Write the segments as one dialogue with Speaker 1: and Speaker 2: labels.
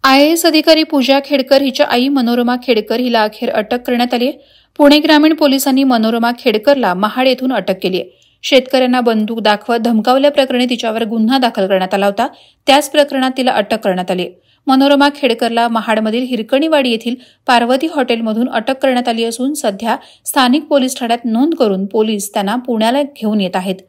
Speaker 1: IAS अधिकारी पूजा खेडकर हिच्या आई मनोरमा खेडकर हिला अखेर अटक करण्यात आली आहे। पुणे ग्रामीण पोलिसांनी मनोरमा खेडकरला महाड येथून अटक केली आहे। शेतकऱ्यांना बंदूक दाखवत धमकावल्याप्रकरणी तिच्यावर गुन्हा दाखल करण्यात आला होता। त्याच प्रकरणात तिला अटक करण्यात आली आहे। मनोरमा खेडकरला महाडमधील हिरकणीवाडी येथील पार्वती हॉटेलमधून अटक करण्यात आली असून सध्या स्थानिक पोलीस ठाण्यात नोंद करून पोलीस त्यांना पुण्याला घेऊन येत आहेत।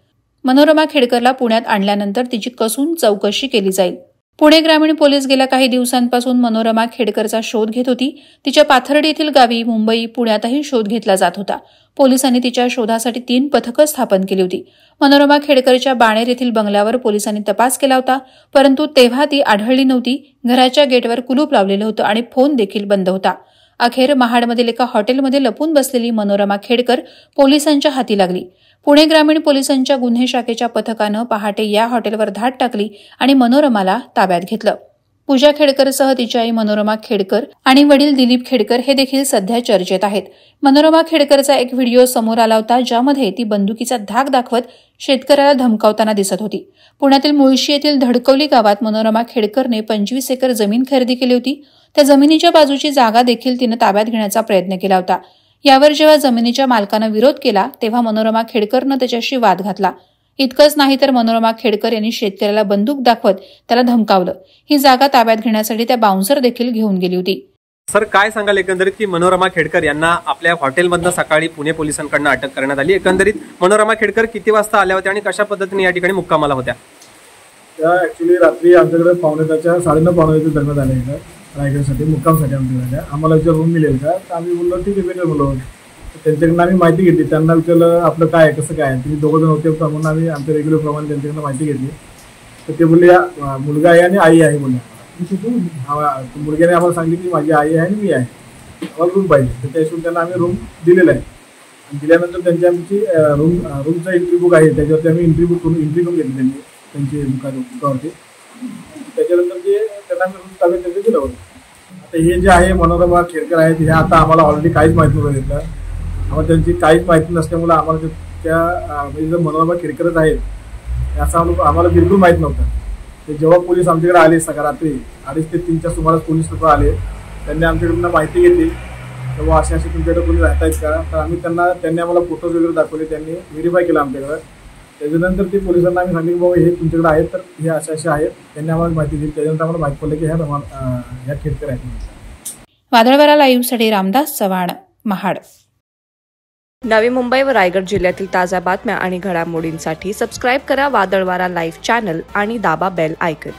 Speaker 1: मनोरमा खेडकरला पुण्यात आणल्यानंतर तिची कसून चौकशी केली जाईल। पुणे ग्रामीण पोलीस गेल्या काही दिवसांपासून मनोरमा खेडकरचा शोध घेत होती। तिच्या पाथर्डी येथील गावी, मुंबई, पुण्यातही शोध घेतला जात होता। पोलिसांनी तिच्या शोधासाठी 3 पथकं स्थापन केली होती। मनोरमा खेडकरच्या बाणेर येथील बंगल्यावर पोलिसांनी तपास केला होता, परंतु तेव्हा ती आढळली नव्हती। घराच्या गेटवर कुलूप लावलेलं होतं आणि फोन देखील बंद होता। अखेर महाडमधील एका हॉटेलमध्ये लपून बसलेली मनोरमा खेडकर पोलिसांच्या हाती लागली। पुणे ग्रामीण पोलिसांच्या गुन्हे शाखेच्या पथकानं पहाटे या हॉटेलवर धाड टाकली आणि मनोरमाला ताब्यात घेतलं। पूजा खेडकरसह तिची आई मनोरमा खेडकर आणि वडील दिलीप खेडकर हे देखील सध्या चर्चेत आहेत। मनोरमा खेडकरचा एक व्हिडिओ समोर आला होता, ज्यामध्ये ती बंदुकीचा धाक दाखवत शेतकऱ्याला धमकावताना दिसत होती। पुण्यातील मुळशी येथील धडकवली गावात मनोरमा खेडकरने 25 एकर जमीन खरेदी केली होती। त्या जमिनीच्या बाजूची जागा देखील तिने ताब्यात घेण्याचा प्रयत्न केला होता। यावर जेव्हा जमिनीच्या मालकानं विरोध केला तेव्हा मनोरमा खेडकरनं त्याच्याशी वाद घातला। इतकंच नाही तर मनोरमा खेडकर यांनी शेतकऱ्याला बंदूक दाखवत त्याला धमकावलं। ही जागा ताब्यात घेण्यासाठी त्या बाउन्सर देखील घेऊन गेली होती।
Speaker 2: सर, काय सांगाल एकंदरीत की मनोरमा खेडकर यांना आपल्या हॉटेलमधनं सकाळी पुणे पोलिसांकडून अटक करण्यात आली। एकंदरीत मनोरमा खेडकर किती वाजता आल्या होत्या आणि कशा पद्धतीने या ठिकाणी मुक्कामाला होत्या?
Speaker 3: ऍक्च्युली रात्री आमच्याकडे 9:15 9:30 दरम्यान आले रायगडसाठी मुक्कामसाठी आमच्याकडे आम्हाला विचार रूम मिळेल का, तर आम्ही बोललो ठीक आहे भेटेल बोललो। त्यांच्याकडनं आम्ही माहिती घेतली, त्यांना विचारलं आपलं काय कसं काय, तुम्ही 2 जण होते म्हणून आम्ही आमच्या रेग्युलर प्रमाणे त्यांच्याकडनं माहिती घेतली। तर ते बोलले मुलगा आहे आणि आई आहे बोलले। मुलग्याने आम्हाला सांगितलं की माझी आई आहे आणि मी आहे, आम्हाला रूम पाहिजे। तर त्या हिशोबाने त्यांना आम्ही रूम दिलेला आहे। दिल्यानंतर त्यांची आमची रूमचा एंट्री बुक आहे, त्याच्यावरती आम्ही एंट्री करून घेतली त्यांची बुकावरती। त्याच्यानंतर ते त्यांना आम्ही रूम ताब्यात त्यांचं दिलं होतं। आता हे जे आहे मनोरमा खेडकर आहेत, हे आता आम्हाला ऑलरेडी काहीच माहिती नव्हतं घेतलं। आम्हाला त्यांची काहीच माहिती नसल्यामुळे आम्हाला त्या म्हणजे मनोरमा खेडकरच आहेत असं आम्हाला बिलकुल माहीत नव्हतं। ते जेव्हा पोलीस आमच्याकडे आले रात्री 2:30 ते 3च्या सुमारास पोलीस लोक आले, त्यांनी आमच्याकडून माहिती घेतली तेव्हा असे तुमच्याकडे पोलीस राहत आहेत का, तर त्यांनी आम्हाला फोटोज वगैरे दाखवले, त्यांनी व्हेरीफाय केलं आमच्याकडे। त्याच्यानंतर ते पोलिसांना आम्ही सांगितलं की बाबा हे तुमच्याकडे आहेत, तर हे असे आहेत। त्यांनी आम्हाला माहिती दिली, त्याच्यानंतर आम्हाला माहिती पडलं की ह्या खेडकर आहेत।
Speaker 1: वादळवारा लाईव्हसाठी रामदास चव्हाण, महाड।
Speaker 4: नवी मुंबई व रायगड जिल्ह्यातील ताज्या बातम्या आणि घडामोडींसाठी सबस्क्राईब करा वादळवारा लाईव्ह चॅनल आणि दाबा बेल आयकॉन।